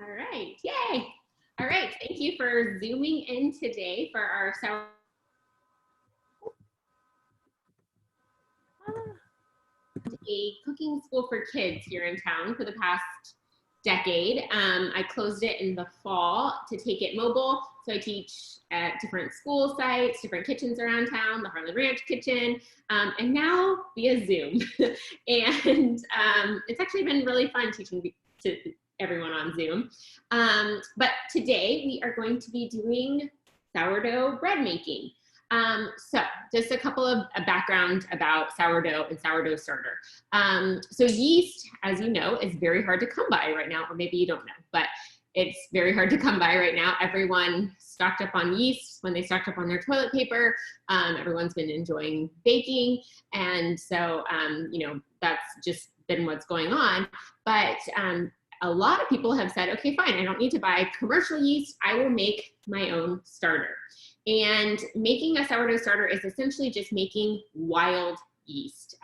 All right, yay. All right, thank you for zooming in today for our a cooking school for kids here in town for the past decade. I closed it in the fall to take it mobile. So I teach at different school sites, different kitchens around town, the Harlan Ranch kitchen, and now via Zoom. And it's actually been really fun teaching to everyone on Zoom. But today we are going to be doing sourdough bread making. So just a couple of background about sourdough and sourdough starter. So yeast, as you know, is very hard to come by right now, or maybe you don't know, but it's very hard to come by right now. Everyone stocked up on yeast when they stocked up on their toilet paper. Everyone's been enjoying baking. And so, you know, that's just been what's going on. But a lot of people have said, okay, fine, I don't need to buy commercial yeast. I will make my own starter. And making a sourdough starter is essentially just making wild yeast.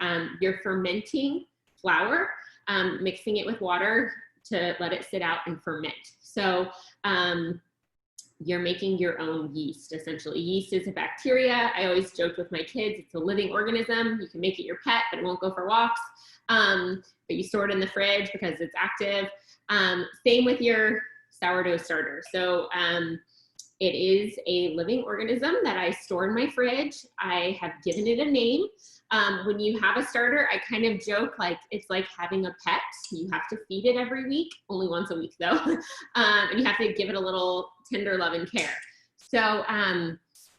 You're fermenting flour, mixing it with water to let it sit out and ferment. So you're making your own yeast, essentially. Yeast is a bacteria. I always joke with my kids, it's a living organism. You can make it your pet, but it won't go for walks. But you store it in the fridge because it's active. Same with your sourdough starter. So it is a living organism that I store in my fridge. I have given it a name. When you have a starter, I kind of joke like it's like having a pet. You have to feed it every week, only once a week though. And you have to give it a little tender love and care. So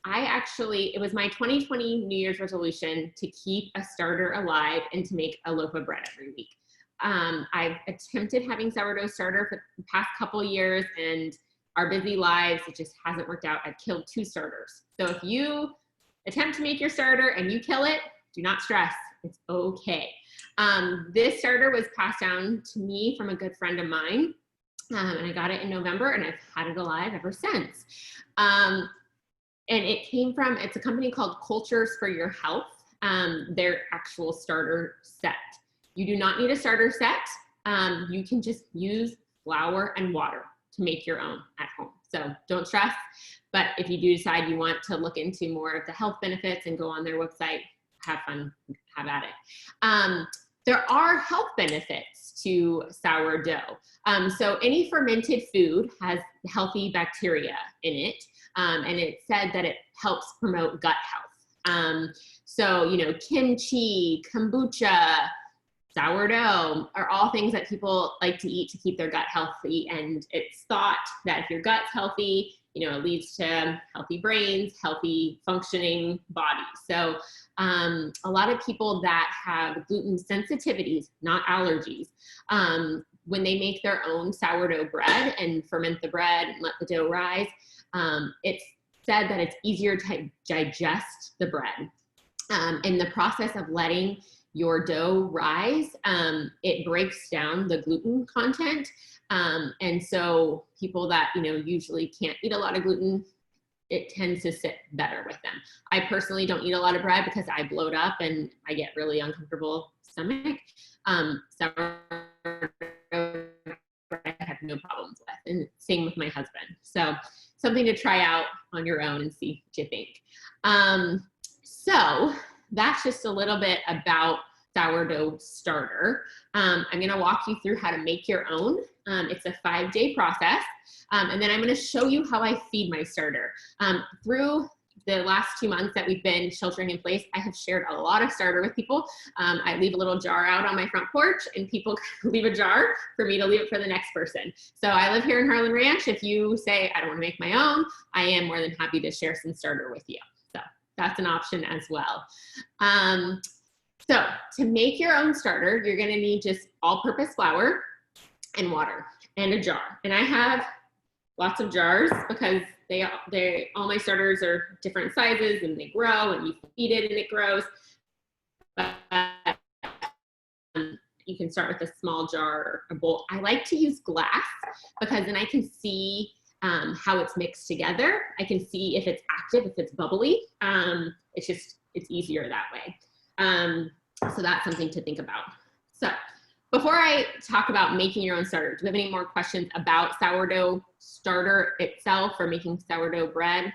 it was my 2020 New Year's resolution to keep a starter alive and to make a loaf of bread every week. I've attempted having sourdough starter for the past couple years, and our busy lives, it just hasn't worked out. I've killed 2 starters. So if you attempt to make your starter and you kill it, do not stress, it's okay. This starter was passed down to me from a good friend of mine, and I got it in November, and I've had it alive ever since. And it's a company called Cultures for Your Health, their actual starter set. You do not need a starter set. You can just use flour and water to make your own at home. So don't stress, but if you do decide you want to look into more of the health benefits and go on their website, have fun, have at it. There are health benefits to sourdough. So any fermented food has healthy bacteria in it, and it said that it helps promote gut health. So, you know, kimchi, kombucha, sourdough are all things that people like to eat to keep their gut healthy. And it's thought that if your gut's healthy, you know, it leads to healthy brains, healthy functioning bodies. So a lot of people that have gluten sensitivities, not allergies, when they make their own sourdough bread and ferment the bread and let the dough rise, it's said that it's easier to digest the bread. In the process of letting your dough rise, it breaks down the gluten content. And so people that, you know, usually can't eat a lot of gluten, it tends to sit better with them. I personally don't eat a lot of bread because I bloat up and I get really uncomfortable stomach. Sourdough bread I have no problems with, and same with my husband. So something to try out on your own and see what you think. So that's just a little bit about sourdough starter. I'm going to walk you through how to make your own. It's a 5-day process. And then I'm going to show you how I feed my starter. Through the last 2 months that we've been sheltering in place, I have shared a lot of starter with people. I leave a little jar out on my front porch, and people leave a jar for me to leave it for the next person. So I live here in Harlan Ranch. If you say, I don't want to make my own, I am more than happy to share some starter with you. So that's an option as well. So to make your own starter, you're going to need just all-purpose flour and water and a jar. And I have lots of jars because all my starters are different sizes and they grow, and you feed it and it grows. But you can start with a small jar or a bowl. I like to use glass because then I can see how it's mixed together. I can see if it's active, if it's bubbly. It's easier that way. So that's something to think about. So Before I talk about making your own starter, do you have any more questions about sourdough starter itself or making sourdough bread?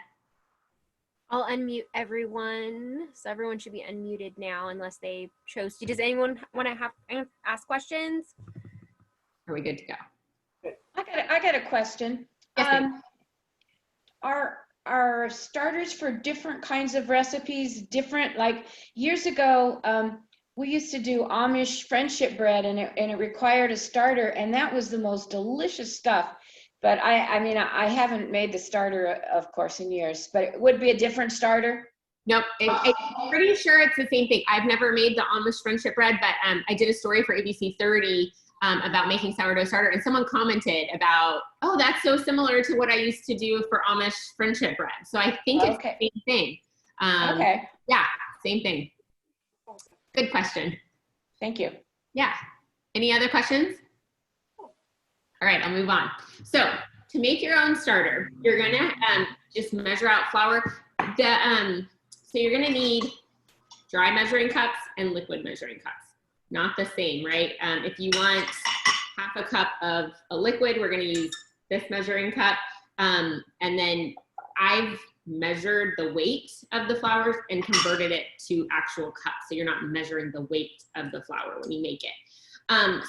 I'll unmute everyone. So everyone should be unmuted now unless they chose to. Does anyone want to ask questions? Are we good to go? I got a question. Yes, Are starters for different kinds of recipes different? Like years ago, we used to do Amish friendship bread, and it required a starter, and that was the most delicious stuff. But I mean, I haven't made the starter, of course, in years. But it would be a different starter. Nope, I'm pretty sure it's the same thing. I've never made the Amish friendship bread, but I did a story for ABC 30 about making sourdough starter, and someone commented about, oh, that's so similar to what I used to do for Amish friendship bread. So I think it's the same thing. Okay. Yeah, same thing. Good question. Thank you. Yeah. Any other questions? All right, I'll move on. So to make your own starter, you're gonna just measure out flour. So you're gonna need dry measuring cups and liquid measuring cups. Not the same, right? If you want half a cup of a liquid, we're gonna use this measuring cup. And then I've measured the weight of the flour and converted it to actual cups. So you're not measuring the weight of the flour when you make it.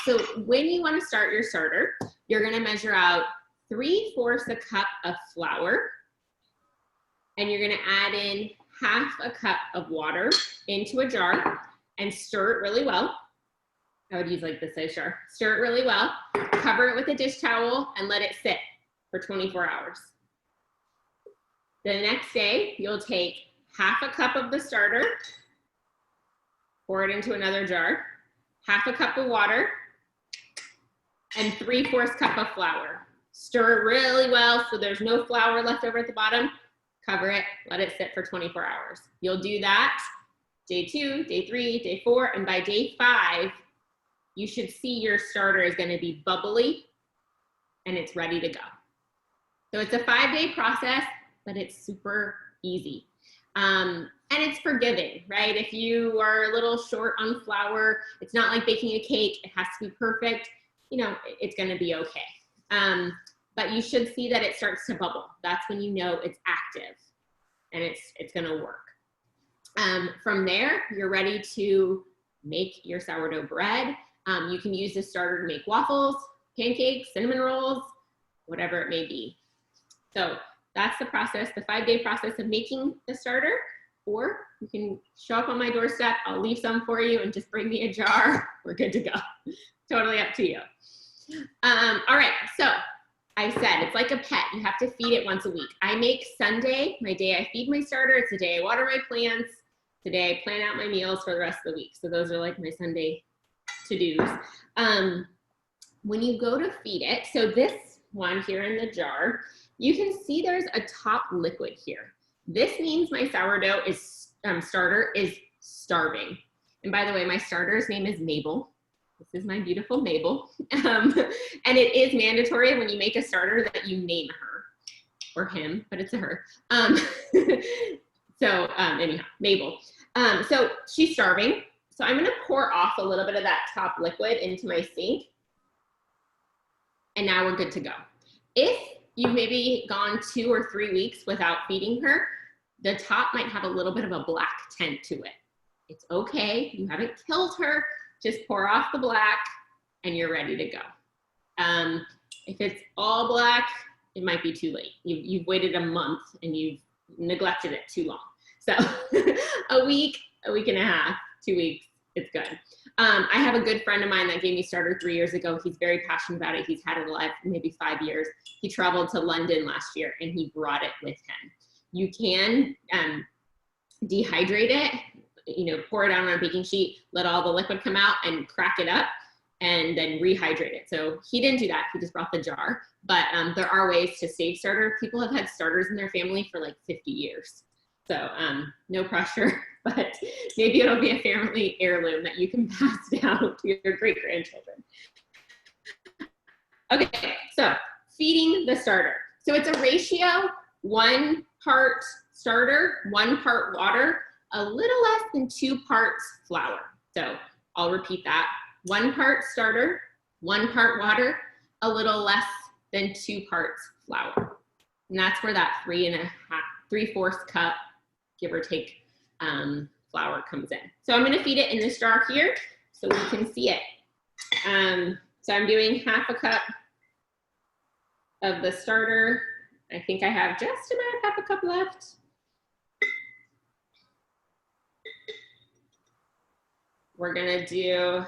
So when you wanna start your starter, you're gonna measure out 3/4 a cup of flour, and you're gonna add in half a cup of water into a jar and stir it really well. I would use like this size jar. Stir it really well, cover it with a dish towel, and let it sit for 24 hours. The next day, you'll take half a cup of the starter, pour it into another jar, half a cup of water, and 3/4 cup of flour. Stir it really well so there's no flour left over at the bottom. Cover it, let it sit for 24 hours. You'll do that day 2, day 3, day 4, and by day 5, you should see your starter is gonna be bubbly and it's ready to go. So it's a 5-day process, but it's super easy. And it's forgiving, right? If you are a little short on flour, it's not like baking a cake, it has to be perfect, you know, it's gonna be okay. But you should see that it starts to bubble. That's when you know it's active and it's gonna work. From there, you're ready to make your sourdough bread. You can use this starter to make waffles, pancakes, cinnamon rolls, whatever it may be. So that's the process, the 5-day process of making the starter, or you can show up on my doorstep, I'll leave some for you and just bring me a jar, we're good to go. Totally up to you. All right, so I said, it's like a pet, you have to feed it once a week. I make Sunday, my day I feed my starter, it's the day I water my plants, the day I plan out my meals for the rest of the week. So those are like my Sunday to-dos. When you go to feed it, so this one here in the jar, you can see there's a top liquid here. This means my sourdough starter is starving. And by the way, my starter's name is Mabel. This is my beautiful Mabel. And it is mandatory when you make a starter that you name her or him, but it's a her. Anyhow, Mabel. So she's starving. So I'm gonna pour off a little bit of that top liquid into my sink. And now we're good to go. If you've maybe gone 2 or 3 weeks without feeding her, the top might have a little bit of a black tint to it. It's okay, you haven't killed her, just pour off the black and you're ready to go. If it's all black, it might be too late. You've waited a month and you've neglected it too long. So a week and a half, 2 weeks, it's good. I have a good friend of mine that gave me starter 3 years ago. He's very passionate about it. He's had it alive for maybe 5 years. He traveled to London last year and he brought it with him. You can dehydrate it, you know, pour it out on a baking sheet, let all the liquid come out and crack it up and then rehydrate it. So he didn't do that, he just brought the jar. But there are ways to save starter. People have had starters in their family for like 50 years. So no pressure, but maybe it'll be a family heirloom that you can pass down to your great-grandchildren. Okay, so feeding the starter. So it's a ratio, 1 part starter, 1 part water, a little less than 2 parts flour. So I'll repeat that. 1 part starter, 1 part water, a little less than 2 parts flour. And that's where that 3/4 cup, give or take, flour comes in. So I'm gonna feed it in this jar here so we can see it. So I'm doing 1/2 cup of the starter. I think I have just about 1/2 cup left. We're gonna do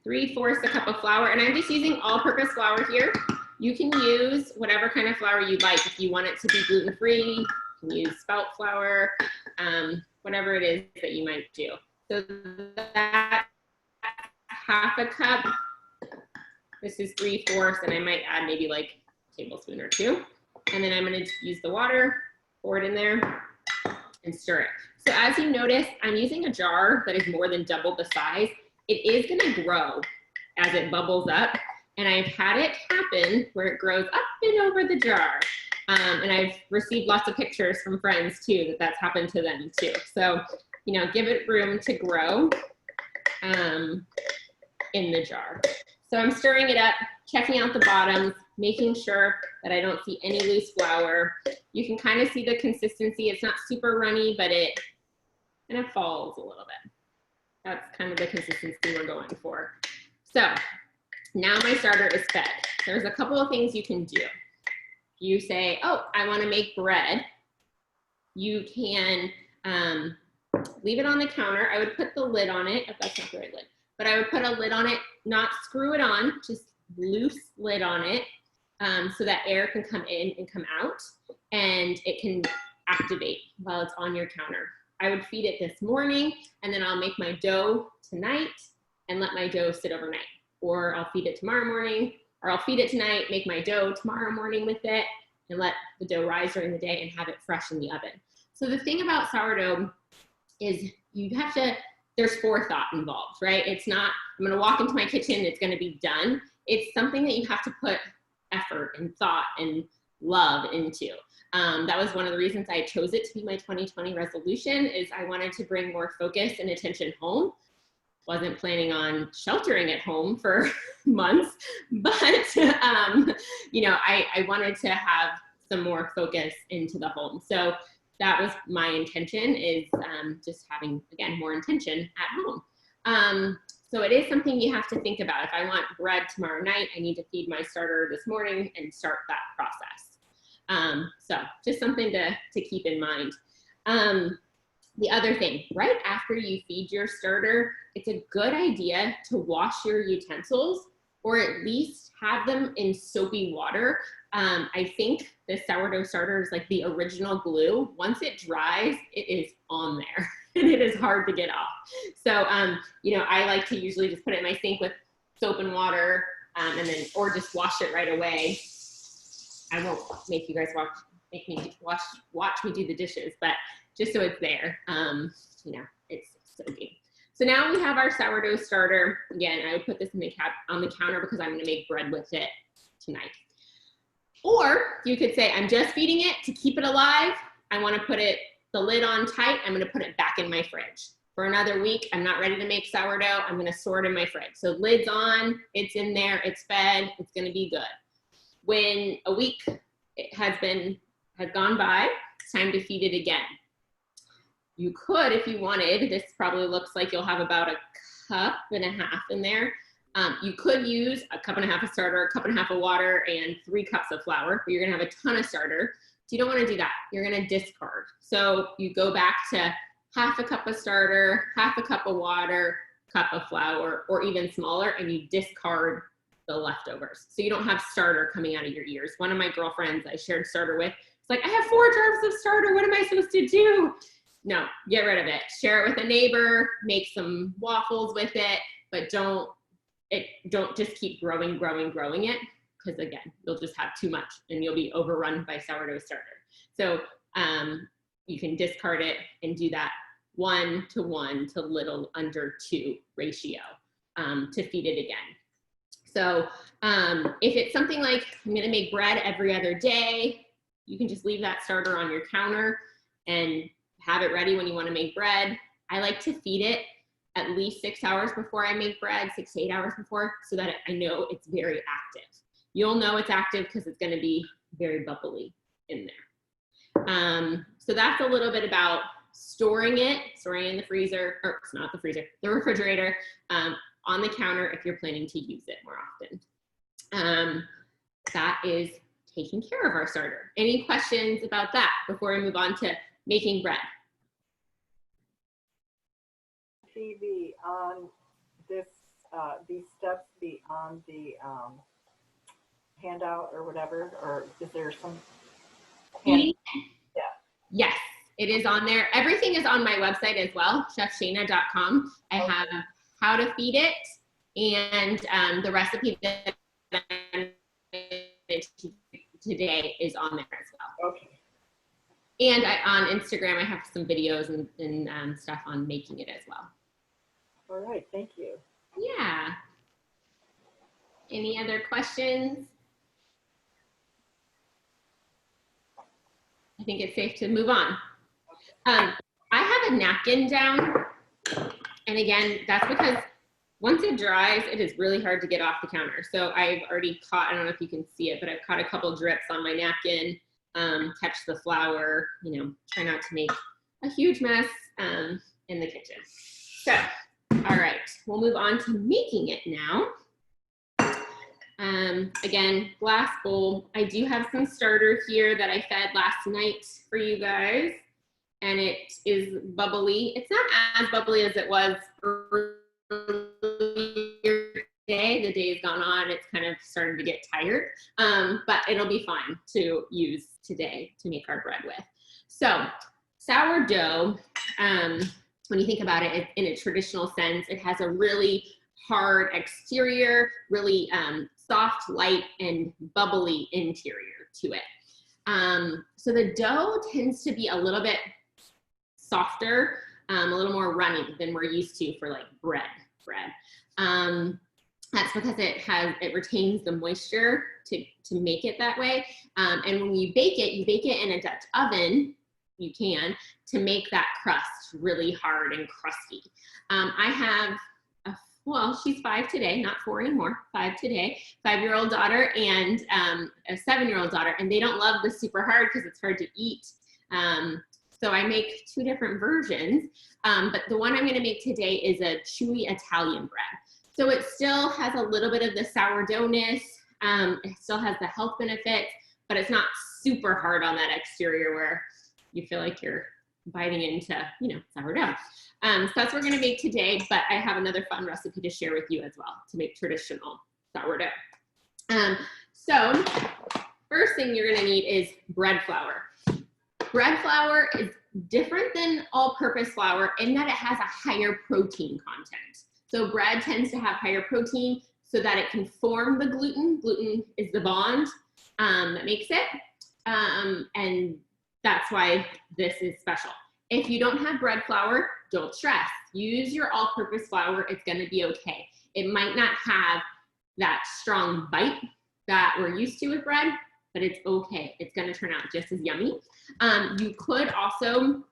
3/4 a cup of flour, and I'm just using all-purpose flour here. You can use whatever kind of flour you like. If you want it to be gluten-free, you can use spelt flour, whatever it is that you might do. So that 1/2 cup, this is 3/4, and I might add maybe like a tablespoon or 2. And then I'm gonna use the water, pour it in there, and stir it. So as you notice, I'm using a jar that is more than double the size. It is gonna grow as it bubbles up, and I've had it happen where it grows up and over the jar. And I've received lots of pictures from friends too that that's happened to them too. So, you know, give it room to grow in the jar. So I'm stirring it up, checking out the bottoms, making sure that I don't see any loose flour. You can kind of see the consistency. It's not super runny, but it kind of falls a little bit. That's kind of the consistency we're going for. So now my starter is fed. There's a couple of things you can do. You say, oh, I want to make bread. You can leave it on the counter. I would put the lid on it, if that's not the right lid, but I would put a lid on it, not screw it on, just loose lid on it, so that air can come in and come out, and it can activate while it's on your counter. I would feed it this morning, and then I'll make my dough tonight and let my dough sit overnight. Or I'll feed it tomorrow morning, or I'll feed it tonight, make my dough tomorrow morning with it, and let the dough rise during the day and have it fresh in the oven. So the thing about sourdough is you have to, there's forethought involved, right? It's not, I'm gonna walk into my kitchen, it's gonna be done. It's something that you have to put effort and thought and love into. That was one of the reasons I chose it to be my 2020 resolution, is I wanted to bring more focus and attention home. Wasn't planning on sheltering at home for months, but you know, I wanted to have some more focus into the home. So that was my intention, is just having, again, more intention at home. So it is something you have to think about. If I want bread tomorrow night, I need to feed my starter this morning and start that process. So just something to keep in mind. The other thing, right after you feed your starter, it's a good idea to wash your utensils, or at least have them in soapy water. I think the sourdough starter is like the original glue. Once it dries, it is on there and it is hard to get off. So, you know, I like to usually just put it in my sink with soap and water, and then, or just wash it right away. I won't make you guys make me watch me do the dishes, but just so it's there, you know, it's soaking. So now we have our sourdough starter. Again, I would put this in on the counter because I'm gonna make bread with it tonight. Or you could say, I'm just feeding it to keep it alive. I wanna put the lid on tight. I'm gonna put it back in my fridge. For another week, I'm not ready to make sourdough. I'm gonna store it in my fridge. So lid's on, it's in there, it's fed, it's gonna be good. When a week has gone by, it's time to feed it again. You could, if you wanted, this probably looks like you'll have about 1.5 cups in there. You could use 1.5 cups of starter, 1.5 cups of water, and 3 cups of flour, but you're gonna have a ton of starter. So you don't wanna do that. You're gonna discard. So you go back to 1/2 cup of starter, 1/2 cup of water, cup of flour, or even smaller, and you discard the leftovers. So you don't have starter coming out of your ears. One of my girlfriends I shared starter with, it's like, I have 4 jars of starter. What am I supposed to do? No, get rid of it. Share it with a neighbor, make some waffles with it, but don't just keep growing it, because again, you'll just have too much and you'll be overrun by sourdough starter. So you can discard it and do that 1:1 to little under 2 ratio to feed it again. So if it's something like, I'm gonna make bread every other day, you can just leave that starter on your counter and have it ready when you want to make bread. I like to feed it at least 6 hours before I make bread, 6 to 8 hours before, so that I know it's very active. You'll know it's active because it's going to be very bubbly in there. So that's a little bit about storing it in the freezer, or it's not the freezer, the refrigerator, on the counter if you're planning to use it more often. That is taking care of our starter. Any questions about that before we move on to making bread? TV on this, these steps be on the handout or whatever, or is there some? Yeah. Yes, it is on there. Everything is on my website as well, chefshayna.com. I have how to feed it and the recipe that I made today is on there as well. Okay. And on Instagram, I have some videos and stuff on making it as well. All right, thank you. Yeah. Any other questions? I think it's safe to move on. I have a napkin down. And again, that's because once it dries, it is really hard to get off the counter. So I've already caught, I don't know if you can see it, but I've caught a couple drips on my napkin, catch the flour, you know, try not to make a huge mess in the kitchen. So, all right, we'll move on to making it now. Again, glass bowl. I do have some starter here that I fed last night for you guys, and it is bubbly. It's not as bubbly as it was earlier today. The day's gone on. It's kind of starting to get tired, but it'll be fine to use today to make our bread with. So sourdough, when you think about it in a traditional sense, it has a really hard exterior, really soft, light, and bubbly interior to it. So the dough tends to be a little bit softer, a little more runny than we're used to for like bread. That's because it retains the moisture to make it that way. And when you bake it in a Dutch oven, you can, to make that crust really hard and crusty. I have well, she's 5 today, not 4 anymore, 5 today, 5-year-old daughter and a 7-year-old daughter, and they don't love the super hard because it's hard to eat. So I make 2 different versions, but the one I'm gonna make today is a chewy Italian bread. So it still has a little bit of the sourdoughness, it still has the health benefits, but it's not super hard on that exterior where you feel like you're biting into, you know, sourdough. So that's what we're gonna make today, but I have another fun recipe to share with you as well to make traditional sourdough. So first thing you're gonna need is bread flour. Bread flour is different than all-purpose flour in that it has a higher protein content. So bread tends to have higher protein so that it can form the gluten. Gluten is the bond that makes it, and that's why this is special. If you don't have bread flour, don't stress. Use your all-purpose flour, it's gonna be okay. It might not have that strong bite that we're used to with bread, but it's okay. It's gonna turn out just as yummy. You could also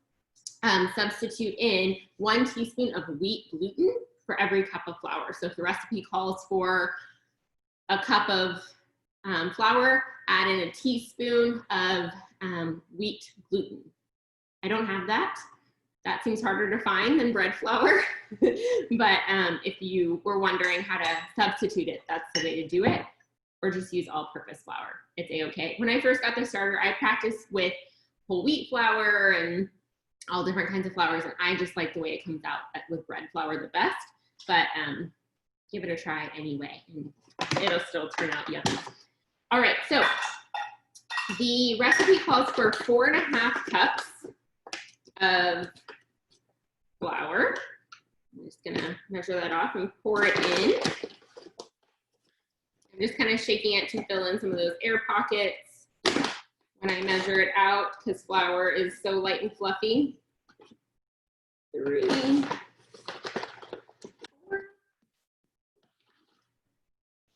substitute in 1 teaspoon of wheat gluten for every cup of flour. So if the recipe calls for a cup of flour, add in a teaspoon of wheat gluten. I don't have that. That seems harder to find than bread flour. But if you were wondering how to substitute it, that's the way to do it. Or just use all-purpose flour. It's a-okay. When I first got the starter, I practiced with whole wheat flour and all different kinds of flours, and I just like the way it comes out with bread flour the best. But give it a try anyway, and it'll still turn out yummy. All right, so the recipe calls for 4.5 cups of flour. I'm just gonna measure that off and pour it in. I'm just kind of shaking it to fill in some of those air pockets when I measure it out, because flour is so light and fluffy. 3, 4.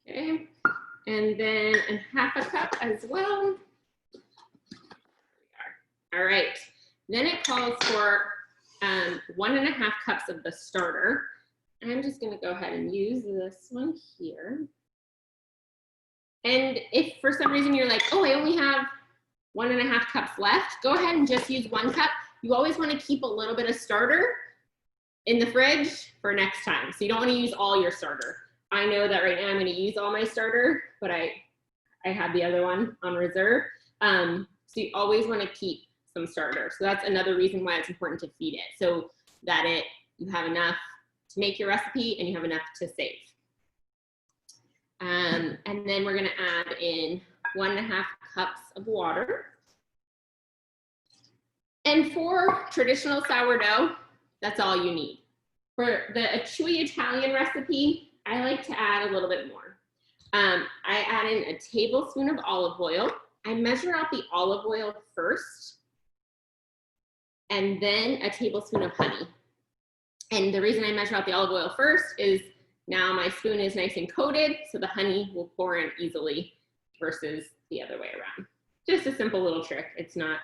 Okay, and then ½ cup as well. All right, then it calls for 1.5 cups of the starter. I'm just gonna go ahead and use this one here. And if for some reason you're like, oh, I only have 1.5 cups left, go ahead and just use 1 cup. You always wanna keep a little bit of starter in the fridge for next time. So you don't wanna use all your starter. I know that right now I'm gonna use all my starter, but I have the other one on reserve. So you always wanna keep some starter. So that's another reason why it's important to feed it, so that you have enough to make your recipe and you have enough to save. And then we're gonna add in 1.5 cups of water. And for traditional sourdough, that's all you need. For a chewy Italian recipe, I like to add a little bit more. I add in a tablespoon of olive oil. I measure out the olive oil first, and then a tablespoon of honey. And the reason I measure out the olive oil first is now my spoon is nice and coated, so the honey will pour in easily versus the other way around. Just a simple little trick. It's not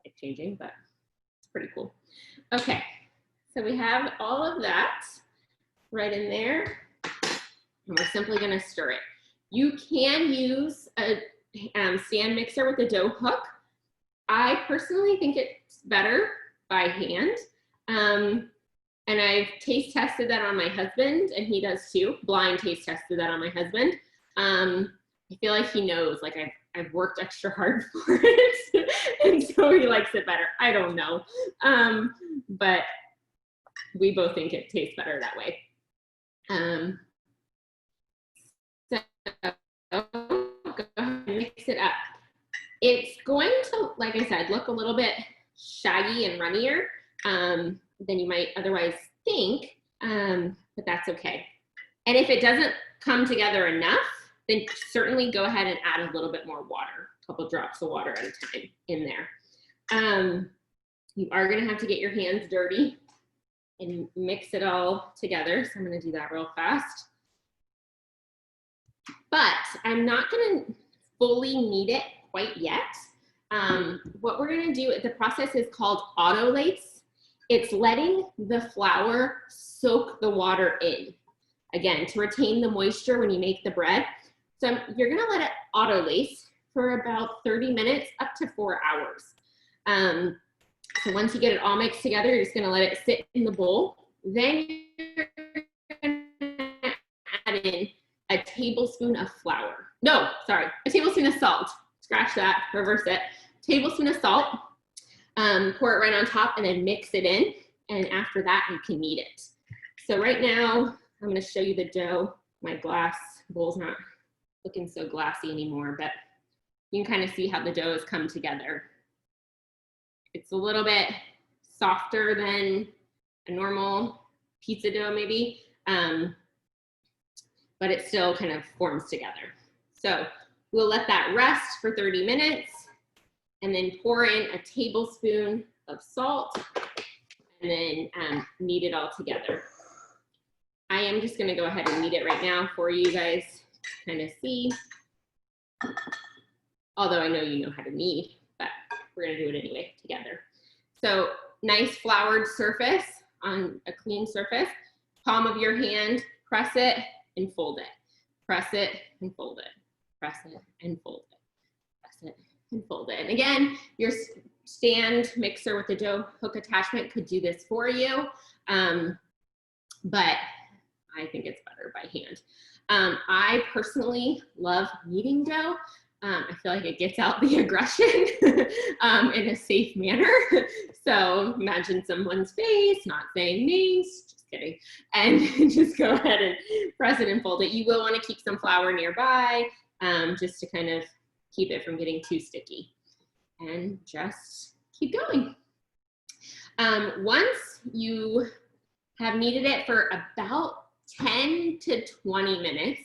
life changing, but it's pretty cool. Okay, so we have all of that right in there, and we're simply gonna stir it. You can use a stand mixer with a dough hook. I personally think it's better by hand. And I've taste tested that on my husband, and he does too. Blind taste tested that on my husband. I feel like he knows, like I've worked extra hard for it, and so he likes it better. I don't know, but we both think it tastes better that way. So go ahead and mix it up. It's going to, like I said, look a little bit shaggy and runnier than you might otherwise think, but that's okay. And if it doesn't come together enough, then certainly go ahead and add a little bit more water, a couple drops of water at a time in there. You are gonna have to get your hands dirty and mix it all together. So I'm gonna do that real fast. But I'm not gonna fully knead it quite yet. What we're gonna do, the process is called autolace. It's letting the flour soak the water in, again, to retain the moisture when you make the bread. So you're gonna let it autolace for about 30 minutes, up to 4 hours. So once you get it all mixed together, you're just gonna let it sit in the bowl. Then you're gonna add in a tablespoon of flour. No, sorry, a tablespoon of salt. Scratch that, reverse it. Tablespoon of salt. Pour it right on top and then mix it in. And after that, you can knead it. So right now, I'm gonna show you the dough. My glass bowl's not looking so glassy anymore, but you can kind of see how the dough has come together. It's a little bit softer than a normal pizza dough maybe, but it still kind of forms together. So we'll let that rest for 30 minutes and then pour in a tablespoon of salt and then knead it all together. I am just gonna go ahead and knead it right now for you guys to kind of see. Although I know you know how to knead, but we're gonna do it anyway together. So nice floured surface on a clean surface, palm of your hand, press it and fold it. Press it and fold it. Press it and fold it. Press it and fold it. And again, your stand mixer with the dough hook attachment could do this for you, but I think it's better by hand. I personally love kneading dough. I feel like it gets out the aggression in a safe manner. So imagine someone's face, not saying names, just kidding, and just go ahead and press it and fold it. You will want to keep some flour nearby just to kind of keep it from getting too sticky. And just keep going. Once you have kneaded it for about 10 to 20 minutes,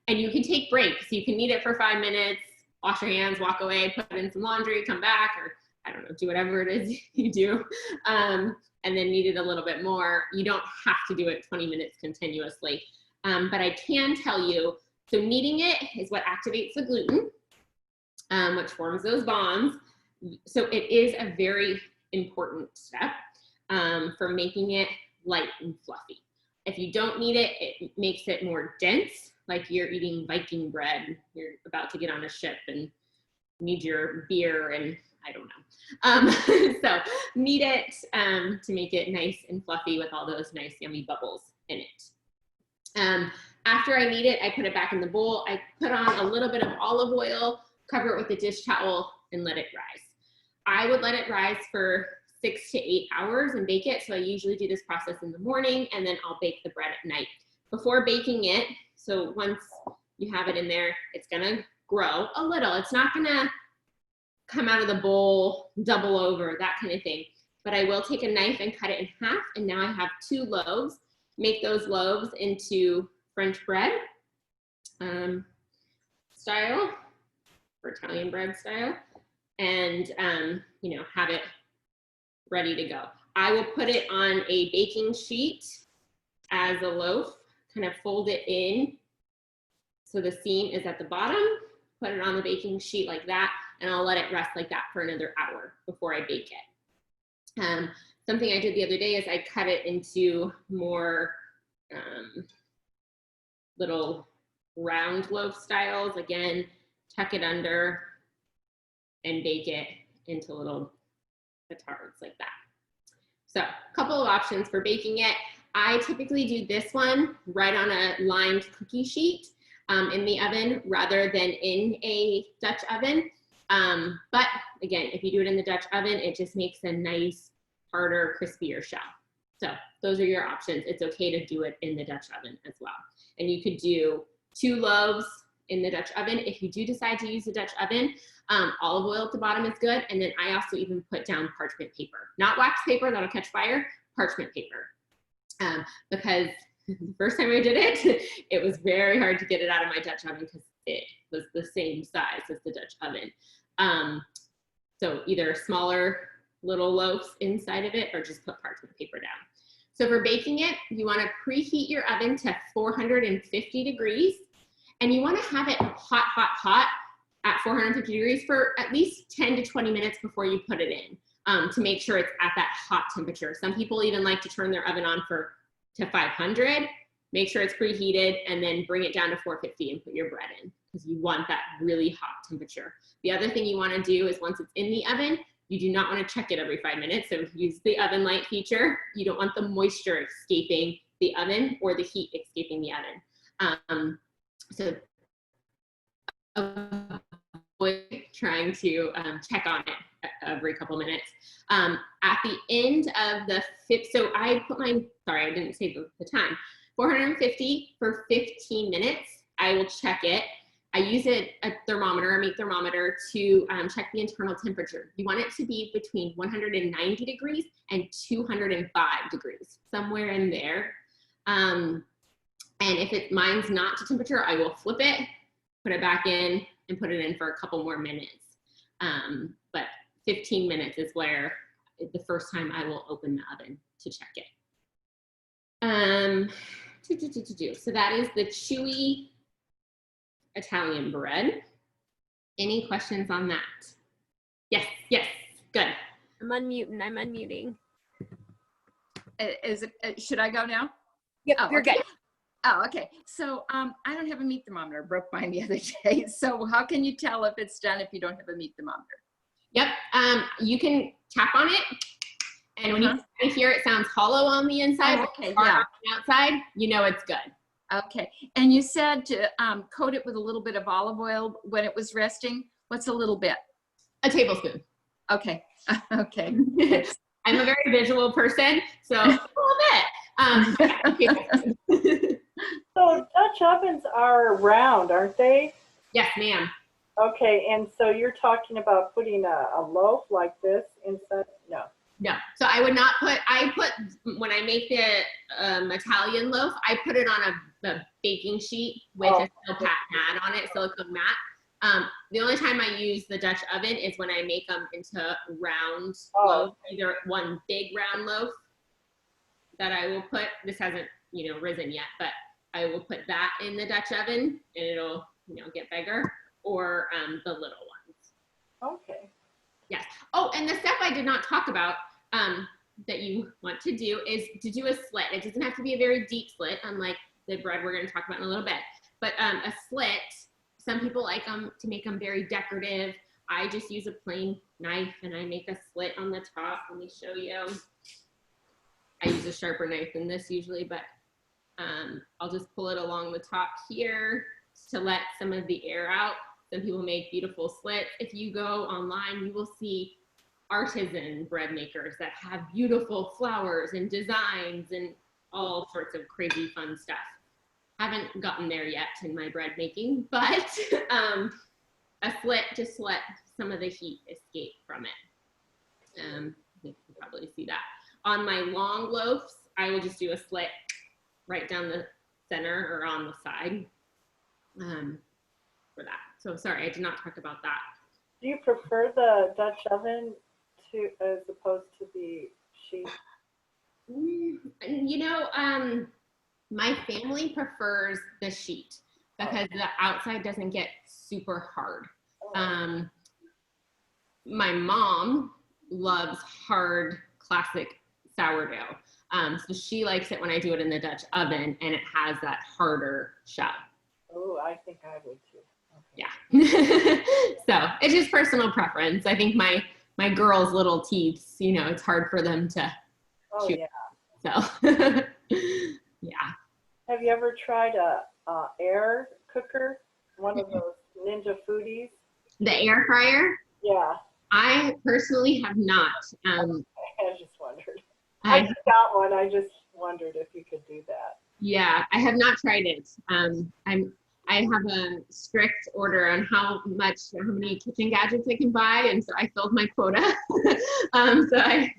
and you can take breaks. You can knead it for 5 minutes, wash your hands, walk away, put in some laundry, come back, or I don't know, do whatever it is you do, and then knead it a little bit more. You don't have to do it 20 minutes continuously, but I can tell you, so kneading it is what activates the gluten, which forms those bonds. So it is a very important step for making it light and fluffy. If you don't need it, it makes it more dense, like you're eating Viking bread. You're about to get on a ship and need your beer and I don't know. So knead it to make it nice and fluffy with all those nice yummy bubbles in it. After I knead it, I put it back in the bowl. I put on a little bit of olive oil, cover it with a dish towel, and let it rise. I would let it rise for 6 to 8 hours and bake it. So I usually do this process in the morning, and then I'll bake the bread at night. Before baking it, so once you have it in there, it's gonna grow a little. It's not gonna come out of the bowl, double over, that kind of thing. But I will take a knife and cut it in half, and now I have 2 loaves. Make those loaves into French bread style, or Italian bread style, and you know, have it ready to go. I will put it on a baking sheet as a loaf, kind of fold it in so the seam is at the bottom, put it on the baking sheet like that, and I'll let it rest like that for another hour before I bake it. Something I did the other day is I cut it into more little round loaf styles. Again, tuck it under and bake it into little petards like that. So a couple of options for baking it. I typically do this one right on a lined cookie sheet in the oven rather than in a Dutch oven. But again, if you do it in the Dutch oven, it just makes a nice, harder, crispier shell. So those are your options. It's okay to do it in the Dutch oven as well. And you could do 2 loaves in the Dutch oven. If you do decide to use the Dutch oven, olive oil at the bottom is good. And then I also even put down parchment paper, not wax paper that'll catch fire, parchment paper. Because the first time I did it, it was very hard to get it out of my Dutch oven because it was the same size as the Dutch oven. So either smaller little loaves inside of it or just put parchment paper down. So for baking it, you want to preheat your oven to 450 degrees, and you want to have it hot, hot, hot at 450 degrees for at least 10 to 20 minutes before you put it in to make sure it's at that hot temperature. Some people even like to turn their oven on to 500, make sure it's preheated, and then bring it down to 450 and put your bread in because you want that really hot temperature. The other thing you want to do is once it's in the oven, you do not want to check it every 5 minutes. So use the oven light feature. You don't want the moisture escaping the oven or the heat escaping the oven. So avoid trying to check on it every couple minutes. At the end of the so I put mine, sorry, I didn't say the time, 450 for 15 minutes. I will check it. I use a thermometer, a meat thermometer, to check the internal temperature. You want it to be between 190 degrees and 205 degrees, somewhere in there. And if mine's not to temperature, I will flip it, put it back in, and put it in for a couple more minutes. But 15 minutes is where the first time I will open the oven to check it. So that is the chewy Italian bread. Any questions on that? Yes, yes, good. I'm unmuting. Is it, should I go now? Yep, Oh, you're okay. good. Oh, okay. So I don't have a meat thermometer. I broke mine the other day. So how can you tell if it's done if you don't have a meat thermometer? Yep, you can tap on it, and when you hear it sounds hollow on the inside, Oh, okay, but yeah. on the outside, you know it's good. Okay. And you said to coat it with a little bit of olive oil when it was resting. What's a little bit? A tablespoon. Okay. Okay. I'm a very visual person, so a little bit. So Dutch ovens are round, aren't they? Yes, ma'am. Okay, and so you're talking about putting a loaf like this inside? No. No, so I would not put, when I make the Italian loaf, I put it on a baking sheet with a silicone mat on it, silicone mat. The only time I use the Dutch oven is when I make them into round loaves, either one big round loaf that I will put, this hasn't, risen yet, but I will put that in the Dutch oven and it'll, get bigger, or the little ones. Okay. Yes. Oh, and the step I did not talk about, that you want to do is to do a slit. It doesn't have to be a very deep slit, unlike the bread we're going to talk about in a little bit. But a slit, some people like them to make them very decorative. I just use a plain knife and I make a slit on the top. Let me show you. I use a sharper knife than this usually, but I'll just pull it along the top here to let some of the air out. Some people make beautiful slits. If you go online, you will see artisan bread makers that have beautiful flowers and designs and all sorts of crazy fun stuff. Haven't gotten there yet in my bread making, but a slit just let some of the heat escape from it. You can probably see that. On my long loaves, I will just do a slit right down the center or on the side for that. So sorry, I did not talk about that. Do you prefer the Dutch oven to as opposed to the sheet? You know, my family prefers the sheet because the outside doesn't get super hard. My mom loves hard classic sourdough. So she likes it when I do it in the Dutch oven and it has that harder shell. Oh, I think I would too. Okay. Yeah. So it's just personal preference. I think my girls' little teeth, you know, it's hard for them to chew. Yeah. So yeah. Have you ever tried a air cooker? One of those Ninja Foodies? The air fryer? Yeah. I personally have not. I just wondered. I just got one. I just wondered if you could do that. Yeah, I have not tried it. I have a strict order on how many kitchen gadgets I can buy, and so I filled my quota. So I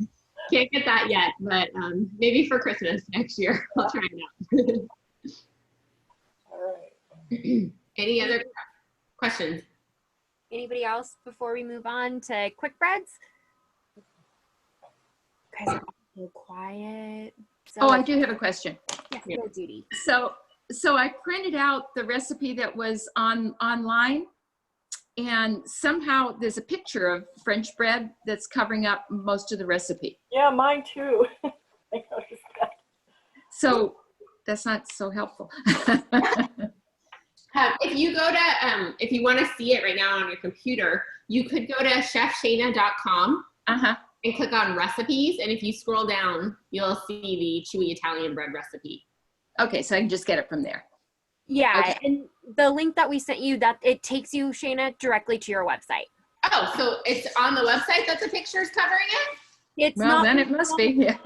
can't get that yet, but maybe for Christmas next year I'll try it out. All right. Any other questions? Anybody else before we move on to quick breads? You guys are so quiet. So, Oh, I do have a question. yes, Yeah. go, Judy. So I printed out the recipe that was online, and somehow there's a picture of French bread that's covering up most of the recipe. Yeah, mine too. I noticed that. So that's not so helpful. If you go to, if you want to see it right now on your computer, you could go to chefshayna.com and click on recipes. And if you scroll down, you'll see the chewy Italian bread recipe. Okay, so I can just get it from there. Yeah, Okay. and the link that we sent you, that it takes you, Shayna, directly to your website. Oh, so it's on the website that the picture is covering it? It's Well, not then it must be. Yeah.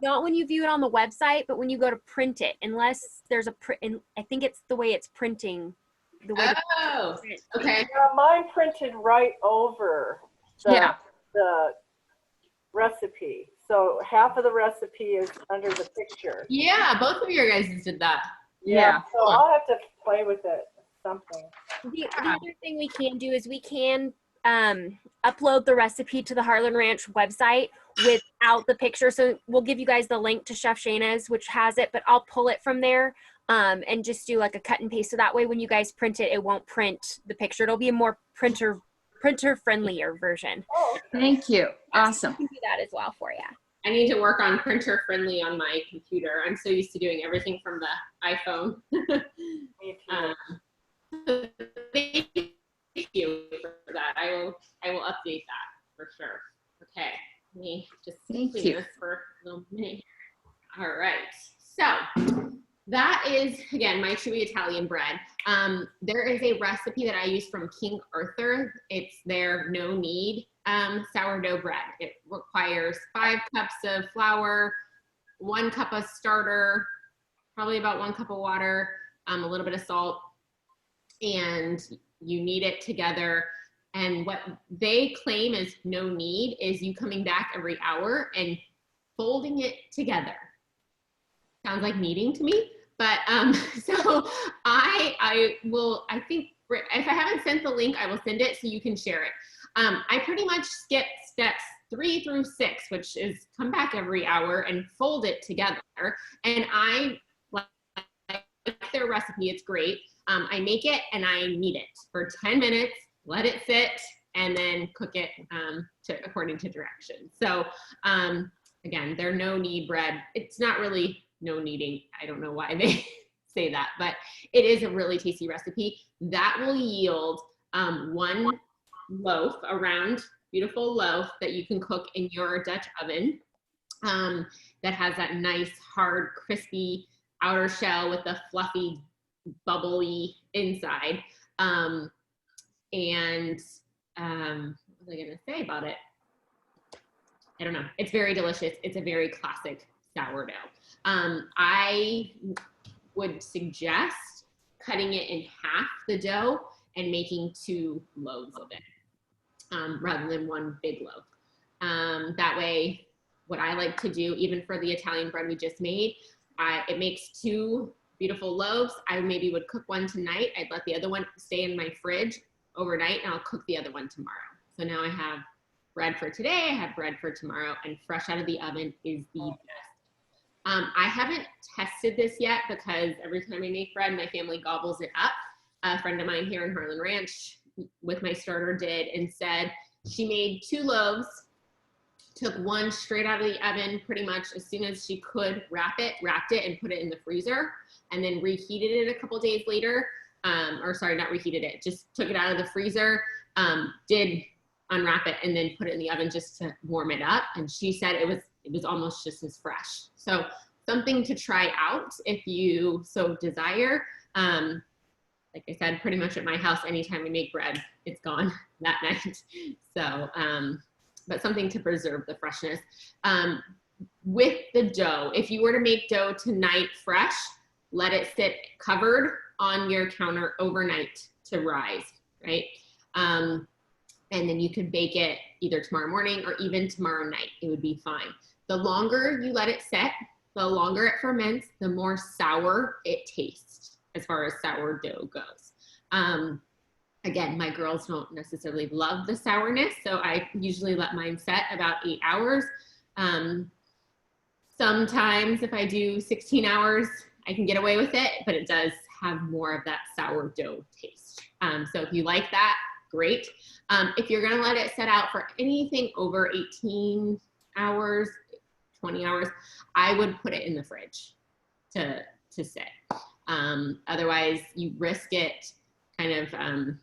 not when you view it on the website, but when you go to print it, unless there's a print. I think it's the way it's printing. The way Oh, okay. Yeah, mine printed right over the recipe. So half of the recipe is under the picture. Yeah, both of your guys did that. Yeah. So I'll have to play with it something. The other thing we can do is we can upload the recipe to the Harlan Ranch website without the picture. So we'll give you guys the link to Chef Shayna's, which has it, but I'll pull it from there and just do like a cut and paste. So that way when you guys print it, it won't print the picture. It'll be a more printer friendlier version. Oh, Thank you. Awesome. We can do that as well for you. I need to work on printer friendly on my computer. I'm so used to doing everything from the iPhone. me too. Thank you for that. I will update that for sure. Okay, let me just Thank clean you. this for a little minute. All right, so that is, again, my chewy Italian bread. There is a recipe that I use from King Arthur. It's their no knead sourdough bread. It requires 5 cups of flour, 1 cup of starter, probably about 1 cup of water, a little bit of salt, and you knead it together. And what they claim is no knead is you coming back every hour and folding it together. Sounds like kneading to me, but so I think if I haven't sent the link, I will send it so you can share it. I pretty much skip steps 3 through 6, which is come back every hour and fold it together. And I like their recipe, it's great. I make it and I knead it for 10 minutes, let it sit, and then cook it according to directions. So again, they're no knead bread. It's not really no kneading. I don't know why they say that, but it is a really tasty recipe that will yield one loaf, a round, beautiful loaf that you can cook in your Dutch oven that has that nice, hard, crispy outer shell with a fluffy, bubbly inside. What was I gonna say about it? I don't know. It's very delicious. It's a very classic sourdough. I would suggest cutting it in half, the dough, and making 2 loaves of it rather than 1 big loaf. That way, what I like to do, even for the Italian bread we just made, it makes 2 beautiful loaves. I maybe would cook one tonight. I'd let the other one stay in my fridge overnight, and I'll cook the other one tomorrow. So now I have bread for today, I have bread for tomorrow, and fresh out of the oven is the best. I haven't tested this yet because every time I make bread, my family gobbles it up. A friend of mine here in Harlan Ranch with my starter did and said she made 2 loaves, took one straight out of the oven pretty much as soon as she could, wrapped it and put it in the freezer, and then reheated it a couple days later. Or sorry, not reheated it, just took it out of the freezer, did unwrap it and then put it in the oven just to warm it up. And she said it was almost just as fresh. So something to try out if you so desire. Like I said, pretty much at my house, anytime we make bread, it's gone that night. So, but something to preserve the freshness. With the dough, if you were to make dough tonight fresh, let it sit covered on your counter overnight to rise, right? And then you could bake it either tomorrow morning or even tomorrow night. It would be fine. The longer you let it sit, the longer it ferments, the more sour it tastes as far as sourdough goes. Again, my girls don't necessarily love the sourness, so I usually let mine set about 8 hours. Sometimes if I do 16 hours, I can get away with it, but it does have more of that sourdough taste. So if you like that, great. If you're gonna let it set out for anything over 18 hours, 20 hours, I would put it in the fridge to sit. Otherwise, you risk it kind of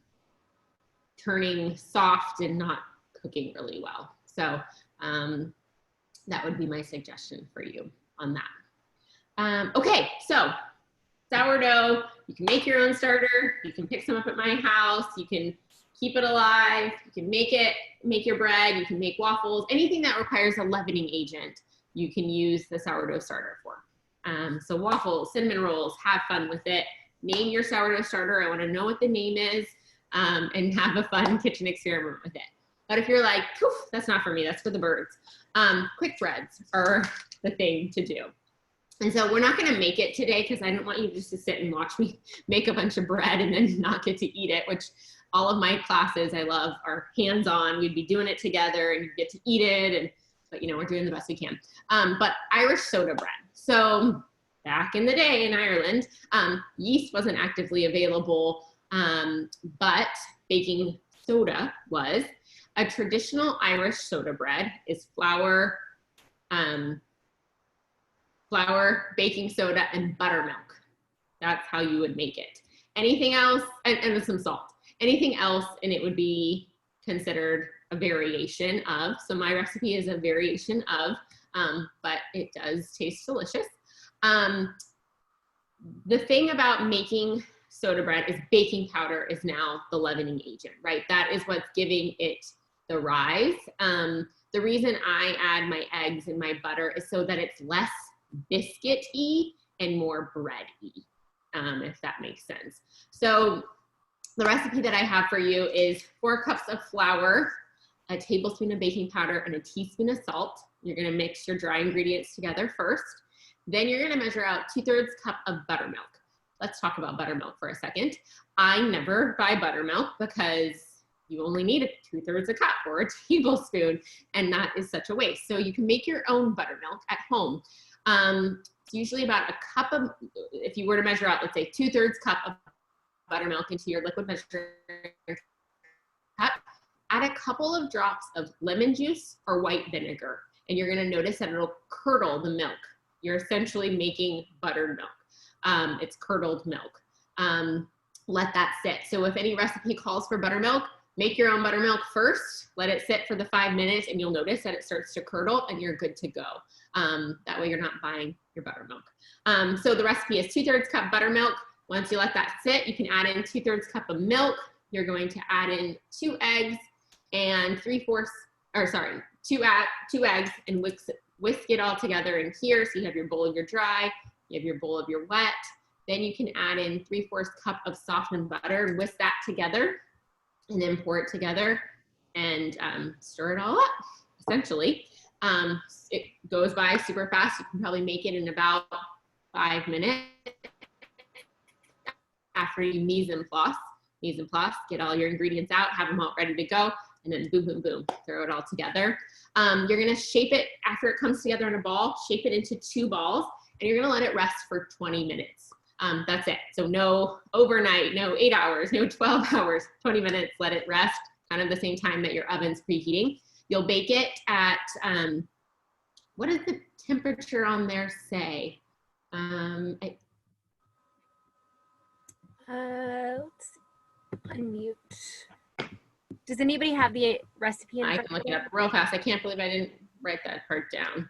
turning soft and not cooking really well. So that would be my suggestion for you on that. Okay, so sourdough, you can make your own starter, you can pick some up at my house, you can keep it alive, you can make your bread, you can make waffles, anything that requires a leavening agent, you can use the sourdough starter for. So waffles, cinnamon rolls, have fun with it. Name your sourdough starter. I want to know what the name is, and have a fun kitchen experiment with it. But if you're like, poof, that's not for me, that's for the birds. Quick breads are the thing to do. And so we're not going to make it today because I don't want you just to sit and watch me make a bunch of bread and then not get to eat it, which all of my classes I love are hands-on. We'd be doing it together and you get to eat it, but you know, we're doing the best we can. But Irish soda bread. So back in the day in Ireland, yeast wasn't actively available, but baking soda was. A traditional Irish soda bread is flour, baking soda, and buttermilk. That's how you would make it. Anything else, and some salt. Anything else, and it would be considered a variation of. So my recipe is a variation of, but it does taste delicious. The thing about making soda bread is baking powder is now the leavening agent, right? That is what's giving it the rise. The reason I add my eggs and my butter is so that it's less biscuit-y and more bread-y, if that makes sense. So the recipe that I have for you is 4 cups of flour, a tablespoon of baking powder, and a teaspoon of salt. You're gonna mix your dry ingredients together first. Then you're gonna measure out 2/3 cup of buttermilk. Let's talk about buttermilk for a second. I never buy buttermilk because you only need 2/3 a cup or a tablespoon, and that is such a waste. So you can make your own buttermilk at home. It's usually about a cup of, if you were to measure out, let's say 2/3 cup of buttermilk into your liquid measuring cup, add a couple of drops of lemon juice or white vinegar. and you're gonna notice that it'll curdle the milk. You're essentially making buttered milk. It's curdled milk. Let that sit. So if any recipe calls for buttermilk, make your own buttermilk first, let it sit for the 5 minutes, and you'll notice that it starts to curdle and you're good to go. That way you're not buying your buttermilk. So the recipe is 2/3 cup buttermilk. Once you let that sit, you can add in 2/3 cup of milk. You're going to add in 2 eggs and 2 eggs and whisk it all together in here. So you have your bowl of your dry, you have your bowl of your wet. Then you can add in 3/4 cup of softened butter and whisk that together, and then pour it together and stir it all up, essentially. It goes by super fast. You can probably make it in about 5 minutes after you mise en place, get all your ingredients out, have them all ready to go, and then boom, boom, boom, throw it all together. You're gonna shape it, after it comes together in a ball, shape it into 2 balls, and you're gonna let it rest for 20 minutes. That's it. So no overnight, no 8 hours, no 12 hours, 20 minutes, let it rest, kind of the same time that your oven's preheating. You'll bake it at, what does the temperature on there say? Let's see. Unmute. Does anybody have the recipe in I front can look of it them? up real fast. I can't believe I didn't write that part down.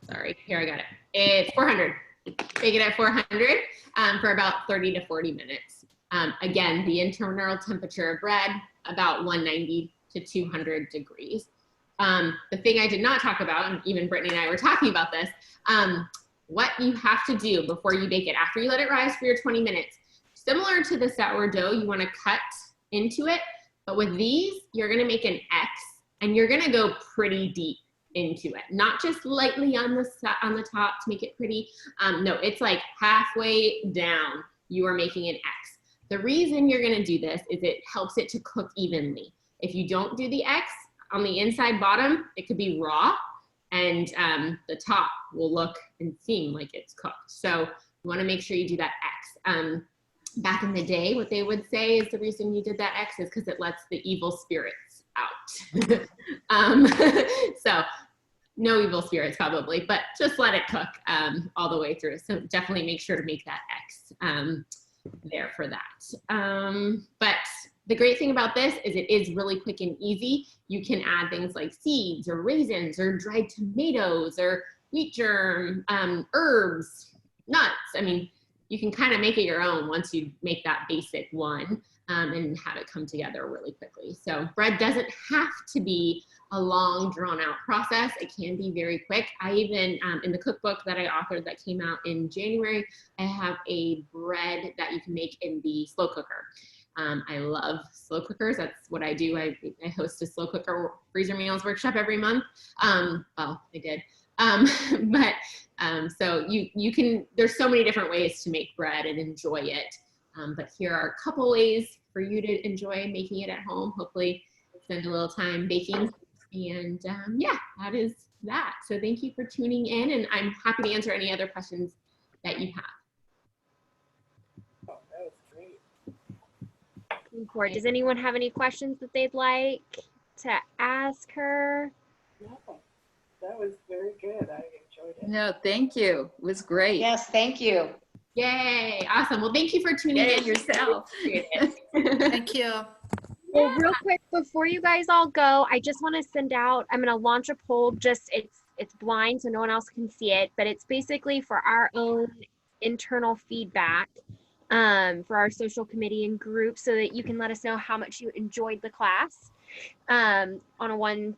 Sorry, here I got it. It's 400. Bake it at 400 for about 30 to 40 minutes. Again, the internal temperature of bread, about 190 to 200 degrees. The thing I did not talk about, and even Brittany and I were talking about this, what you have to do before you bake it, after you let it rise for your 20 minutes, similar to the sourdough, you wanna cut into it, but with these, you're gonna make an X, and you're gonna go pretty deep into it, not just lightly on the top to make it pretty. No, it's like halfway down, you are making an X. The reason you're gonna do this is it helps it to cook evenly. If you don't do the X, on the inside bottom, it could be raw, and the top will look and seem like it's cooked. So you wanna make sure you do that X. Back in the day, what they would say is the reason you did that X is because it lets the evil spirits out. So no evil spirits probably, but just let it cook all the way through. So definitely make sure to make that X there for that. But the great thing about this is it is really quick and easy. You can add things like seeds or raisins or dried tomatoes or wheat germ, herbs, nuts. I mean, you can kind of make it your own once you make that basic one and have it come together really quickly. So bread doesn't have to be a long drawn out process. It can be very quick. I even, in the cookbook that I authored that came out in January, I have a bread that you can make in the slow cooker. I love slow cookers. That's what I do. I host a slow cooker freezer meals workshop every month. Well, I did. So you can, there's so many different ways to make bread and enjoy it. But here are a couple ways for you to enjoy making it at home. Hopefully spend a little time baking. And yeah, that is that. So thank you for tuning in, and I'm happy to answer any other questions that you have. Oh, that was great. Does anyone have any questions that they'd like to ask her? No, that was very good. I enjoyed it. No, thank you. It was great. Yes, thank you. Yay, awesome. Well, thank you for tuning Yay in yourself. Thank you. Well, real quick, before you guys all go, I just want to send out, I'm going to launch a poll. Just it's blind, so no one else can see it, but it's basically for our own internal feedback for our social committee and group, so that you can let us know how much you enjoyed the class on a 1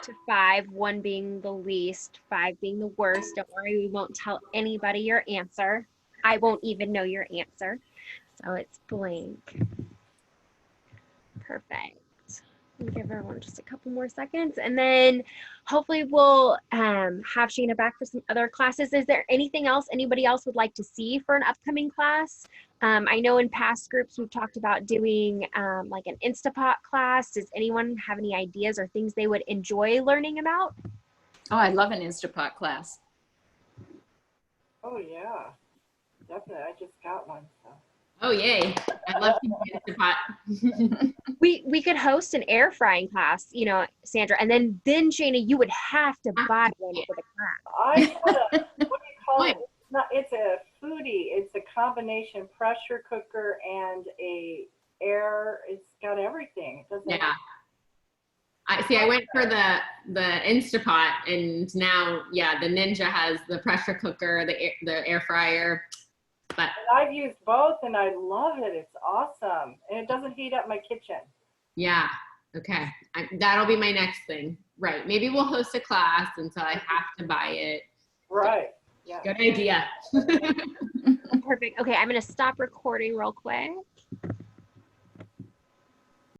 to 5, 1 being the least, 5 being the worst. Don't worry, we won't tell anybody your answer. I won't even know your answer. So it's blank. Perfect. I'll give everyone just a couple more seconds, and then hopefully we'll have Shayna back for some other classes. Is there anything else anybody else would like to see for an upcoming class? I know in past groups we've talked about doing like an Instapot class. Does anyone have any ideas or things they would enjoy learning about? Oh, I love an Instapot class. Oh, yeah. Definitely. I just got one. So. Oh, yay. I love to use the pot. We could host an air frying class, you know, Sandra, and then Shayna, you would have to buy one for the class. I got a, what do you call it? What? It's a foodie. It's a combination pressure cooker and a air. It's got everything. It doesn't. Yeah. I went for the Instapot, and now, yeah, the Ninja has the pressure cooker, the air fryer. But And I've used both, and I love it. It's awesome, and it doesn't heat up my kitchen. yeah, okay. That'll be my next thing. Right. Maybe we'll host a class, and so I have to buy it. Right. Yeah. Good idea. Perfect. Okay, I'm gonna stop recording real quick.